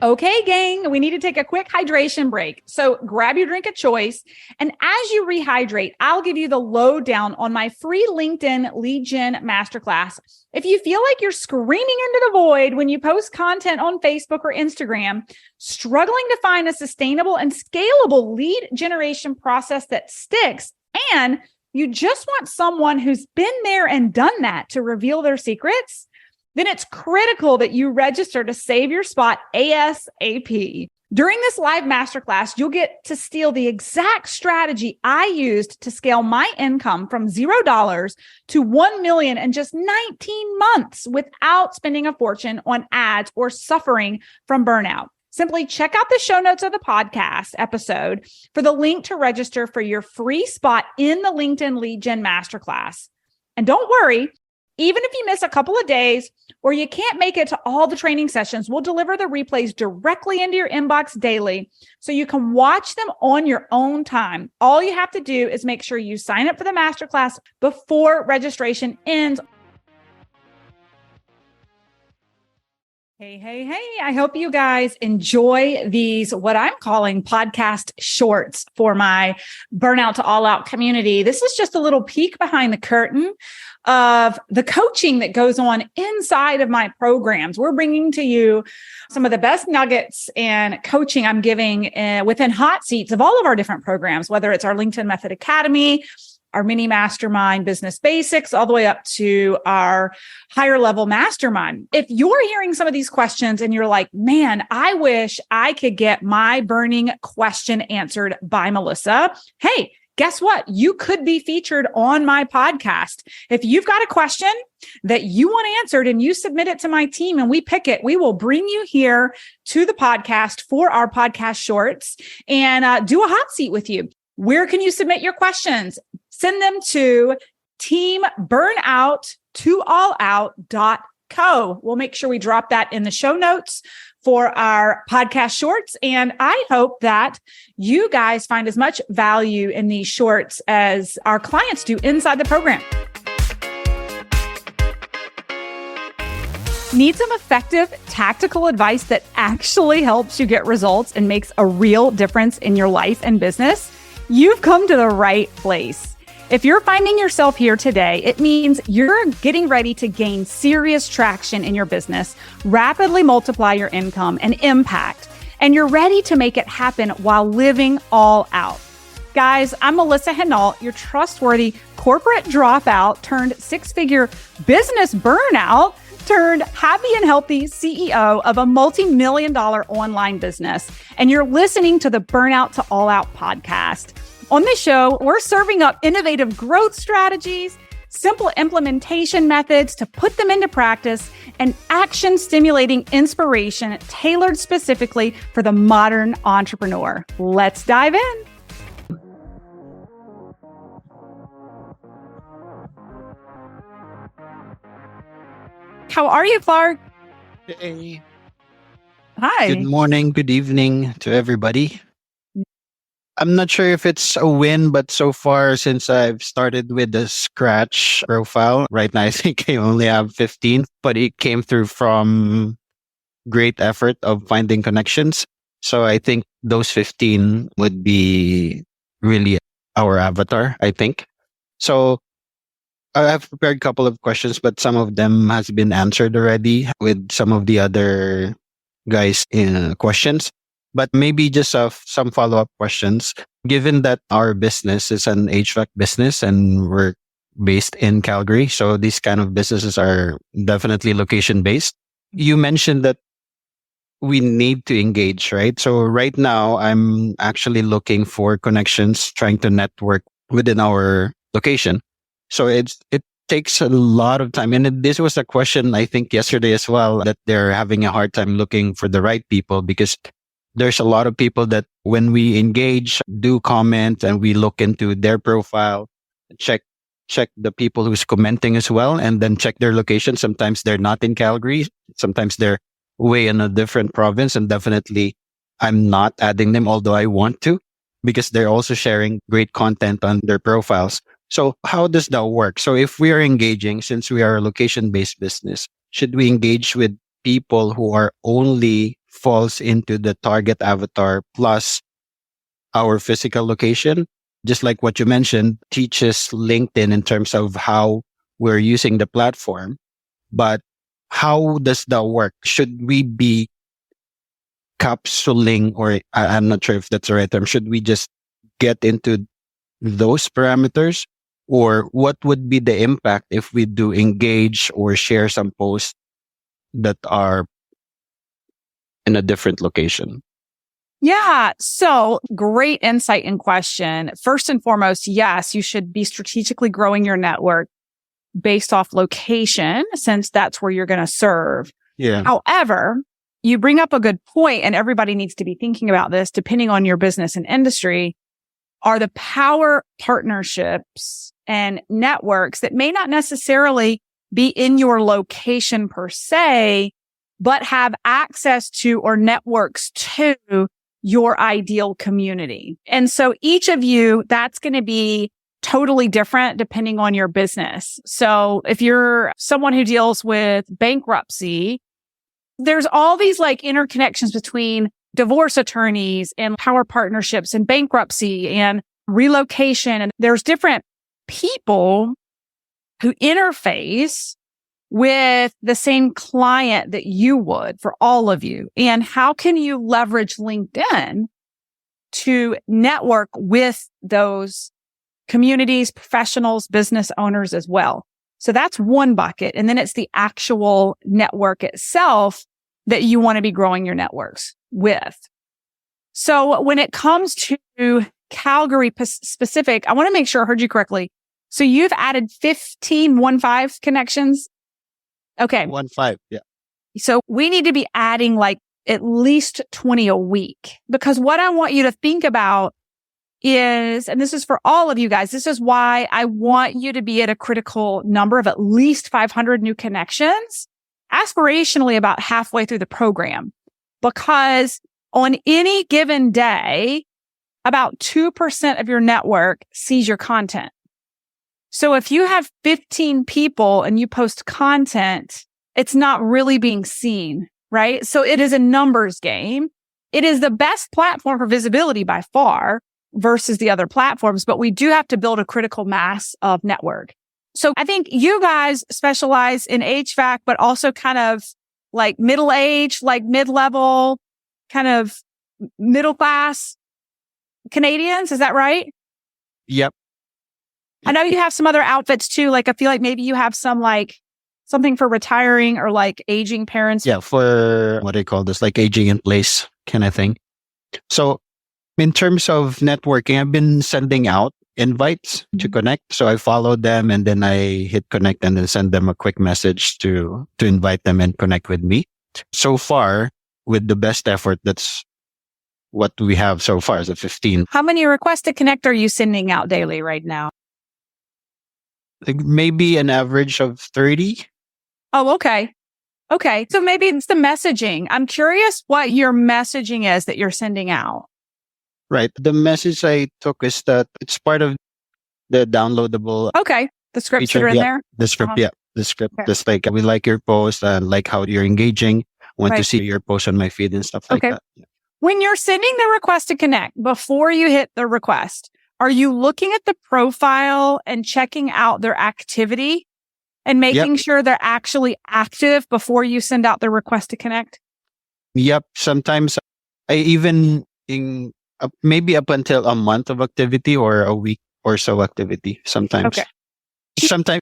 Okay, gang, we need to take a quick hydration break. So grab your drink of choice. And as you rehydrate, I'll give you the lowdown on my free LinkedIn lead gen masterclass. If you feel like you're screaming into the void when you post content on Facebook or Instagram, struggling to find a sustainable and scalable lead generation process that sticks, and you just want someone who's been there and done that to reveal their secrets, then it's critical that you register to save your spot ASAP. During this live masterclass, you'll get to steal the exact strategy I used to scale my income from $0 to $1 million in just 19 months without spending a fortune on ads or suffering from burnout. Simply check out the show notes of the podcast episode for the link to register for your free spot in the LinkedIn Lead Gen Masterclass. And don't worry, even if you miss a couple of days or you can't make it to all the training sessions, we'll deliver the replays directly into your inbox daily so you can watch them on your own time. All you have to do is make sure you sign up for the masterclass before registration ends. Hey. I hope you guys enjoy these, what I'm calling podcast shorts for my Burnout to All Out community. This is just a little peek behind the curtain of the coaching that goes on inside of my programs. We're bringing to you some of the best nuggets and coaching I'm giving within hot seats of all of our different programs, whether it's our LinkedIn Method Academy, our mini mastermind business basics, all the way up to our higher level mastermind. If you're hearing some of these questions and you're like, man, I wish I could get my burning question answered by Melissa. Hey, guess what? You could be featured on my podcast. If you've got a question that you want answered and you submit it to my team and we pick it, we will bring you here to the podcast for our podcast shorts and do a hot seat with you. Where can you submit your questions? Send them to teamburnout2allout.co. We'll make sure we drop that in the show notes for our podcast shorts. And I hope that you guys find as much value in these shorts as our clients do inside the program. Need some effective tactical advice that actually helps you get results and makes a real difference in your life and business? You've come to the right place. If you're finding yourself here today, it means you're getting ready to gain serious traction in your business, rapidly multiply your income and impact, and you're ready to make it happen while living all out. Guys, I'm Melissa Hinault, your trustworthy corporate dropout turned six-figure business burnout turned happy and healthy CEO of a multi-million-dollar online business. And you're listening to the Burnout to All Out podcast. On this show, we're serving up innovative growth strategies, simple implementation methods to put them into practice, and action-stimulating inspiration tailored specifically for the modern entrepreneur. Let's dive in. How are you, Clark? Hey. Hi. Good morning, good evening to everybody. I'm not sure if it's a win, but so far since I've started with the scratch profile, right now I think I only have 15, but it came through from great effort of finding connections. So I think those 15 would be really our avatar, I think. So I have prepared a couple of questions, but some of them has been answered already with some of the other guys' questions. But maybe just some follow-up questions. Given that our business is an HVAC business and we're based in Calgary, so these kind of businesses are definitely location-based. You mentioned that we need to engage, right? So right now, I'm actually looking for connections, trying to network within our location. So it takes a lot of time. And this was a question, I think, yesterday as well, that they're having a hard time looking for the right people because there's a lot of people that when we engage, do comment and we look into their profile, check the people who's commenting as well, and then check their location. Sometimes they're not in Calgary. Sometimes they're way in a different province. And definitely I'm not adding them, although I want to, because they're also sharing great content on their profiles. So how does that work? So if we are engaging, since we are a location-based business, should we engage with people who are only falls into the target avatar plus our physical location. Just like what you mentioned, teaches LinkedIn in terms of how we're using the platform. But how does that work? Should we be capsuling, or I'm not sure if that's the right term, should we just get into those parameters? Or what would be the impact if we do engage or share some posts that are in a different location? Yeah. So great insight and question. First and foremost, yes, you should be strategically growing your network based off location, since that's where you're going to serve. Yeah. However, you bring up a good point, and everybody needs to be thinking about this depending on your business and industry, are the power partnerships and networks that may not necessarily be in your location per se, but have access to or networks to your ideal community. And so each of you, that's going to be totally different depending on your business. So if you're someone who deals with bankruptcy, there's all these like interconnections between divorce attorneys and power partnerships and bankruptcy and relocation. And there's different people who interface with the same client that you would for all of you. And how can you leverage LinkedIn to network with those communities, professionals, business owners as well? So that's one bucket. And then it's the actual network itself that you want to be growing your networks with. So when it comes to Calgary specific, I want to make sure I heard you correctly. So you've added 15 connections. Okay. 15. Yeah. So we need to be adding like at least 20 a week, because what I want you to think about is, and this is for all of you guys, this is why I want you to be at a critical number of at least 500 new connections, aspirationally about halfway through the program, because on any given day, about 2% of your network sees your content. So if you have 15 people and you post content, it's not really being seen, right? So it is a numbers game. It is the best platform for visibility by far versus the other platforms, but we do have to build a critical mass of network. So I think you guys specialize in HVAC, but also kind of like middle age, like mid-level, kind of middle class Canadians. Is that right? Yep. I know you have some other outfits too. Like I feel like maybe you have some like something for retiring or like aging parents. Yeah. For what do you call this? Like aging in place kind of thing. So in terms of networking, I've been sending out invites to connect. So I follow them and then I hit connect and then send them a quick message to invite them and connect with me. So far, with the best effort, that's what we have so far is a 15. How many requests to connect are you sending out daily right now? Like maybe an average of 30. Oh, okay. Okay. So maybe it's the messaging. I'm curious what your messaging is that you're sending out. Right. The message I took is that it's part of the downloadable Okay. The scripts feature. that are in Yeah, there. the script. Uh-huh. Yeah, the script. Okay. Just like we like your post and like how you're engaging. Want to Right. see your post on my feed and stuff like Okay. that. Yeah. When you're sending the request to connect, before you hit the request, are you looking at the profile and checking out their activity and making sure they're actually active before you send out the request to connect? Yep. Sometimes I even maybe up until a month of activity or a week or so activity. Sometimes. Okay. Sometimes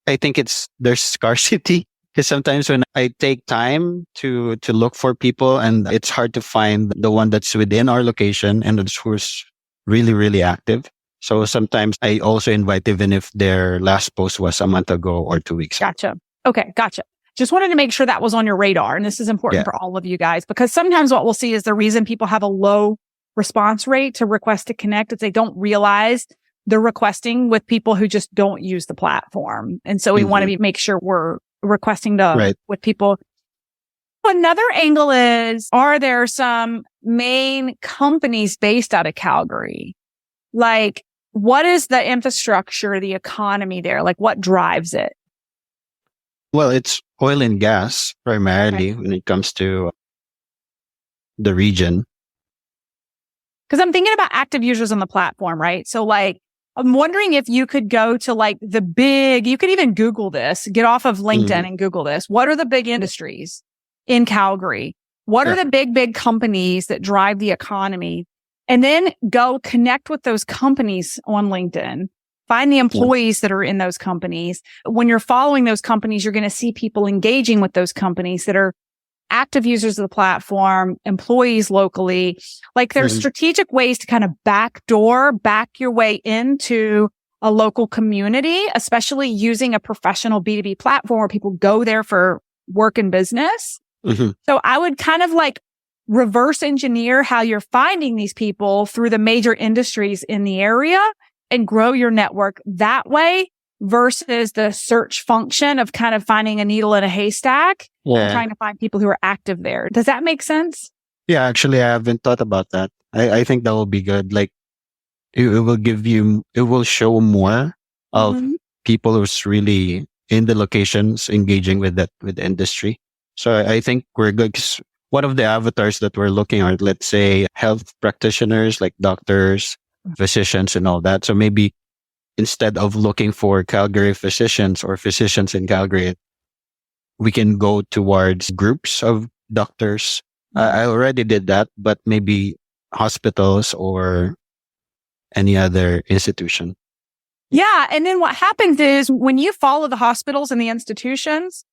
I think there's scarcity. Because sometimes when I take time to look for people and it's hard to find the one that's within our location and who's really, really active. So sometimes I also invite even if their last post was a month ago or 2 weeks ago. Gotcha. Okay. Gotcha. Just wanted to make sure that was on your radar. And this is important for all of you guys, because sometimes what we'll see is the reason people have a low response rate to request to connect is they don't realize they're requesting with people who just don't use the platform. And so we want to make sure we're requesting with people. Another angle is, are there some main companies based out of Calgary? Like, what is the infrastructure, the economy there? Like, what drives it? Well, it's oil and gas primarily when it comes to the region. Because I'm thinking about active users on the platform, right? So like, I'm wondering if you could go to like you could even Google this, get off of LinkedIn and Google this. What are the big industries in Calgary? What are the big companies that drive the economy? And then go connect with those companies on LinkedIn. Find the employees that are in those companies. When you're following those companies, you're going to see people engaging with those companies that are active users of the platform, employees locally. Like there's strategic ways to kind of back your way into a local community, especially using a professional B2B platform where people go there for work and business. So I would kind of like reverse engineer how you're finding these people through the major industries in the area and grow your network that way versus the search function of kind of finding a needle in a haystack and trying to find people who are active there. Does that make sense? Yeah, actually, I haven't thought about that. I think that will be good. Like it will show more of people who's really in the locations engaging with the industry. So I think we're good. 'Cause one of the avatars that we're looking at, let's say health practitioners like doctors, physicians and all that. So maybe instead of looking for Calgary physicians or physicians in Calgary, we can go towards groups of doctors. I already did that, but maybe hospitals or any other institution. Yeah. And then what happens is when you follow the hospitals and the institutions,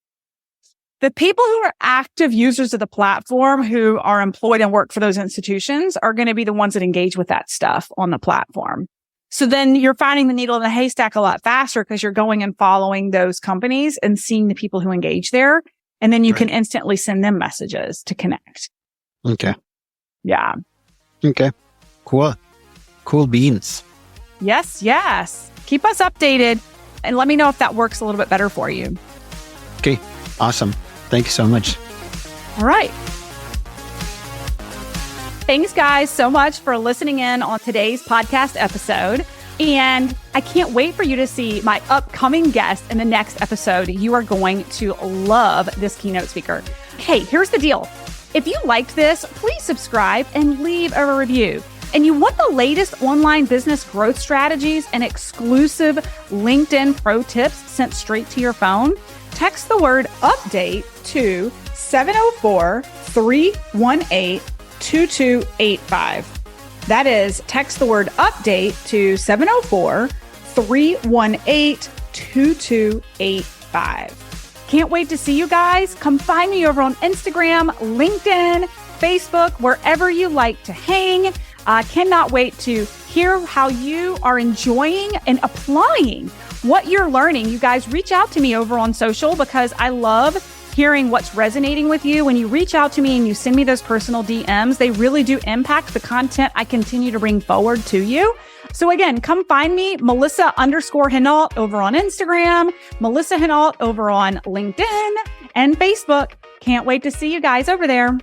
the people who are active users of the platform who are employed and work for those institutions are going to be the ones that engage with that stuff on the platform. So then you're finding the needle in the haystack a lot faster because you're going and following those companies and seeing the people who engage there. And then you can instantly send them messages to connect. Okay. Yeah. Okay. Cool. Cool beans. Yes. Keep us updated and let me know if that works a little bit better for you. Okay. Awesome. Thank you so much. All right. Thanks, guys, so much for listening in on today's podcast episode. And I can't wait for you to see my upcoming guest in the next episode. You are going to love this keynote speaker. Hey, here's the deal. If you liked this, please subscribe and leave a review. And you want the latest online business growth strategies and exclusive LinkedIn pro tips sent straight to your phone? Text the word update to 704-318-2285. That is, text the word update to 704-318-2285. Can't wait to see you guys. Come find me over on Instagram, LinkedIn, Facebook, wherever you like to hang. Cannot wait to hear how you are enjoying and applying what you're learning. You guys reach out to me over on social because I love hearing what's resonating with you. When you reach out to me and you send me those personal DMs, they really do impact the content I continue to bring forward to you. So again, come find me, Melissa_Hinault over on Instagram, Melissa Hinault over on LinkedIn and Facebook. Can't wait to see you guys over there.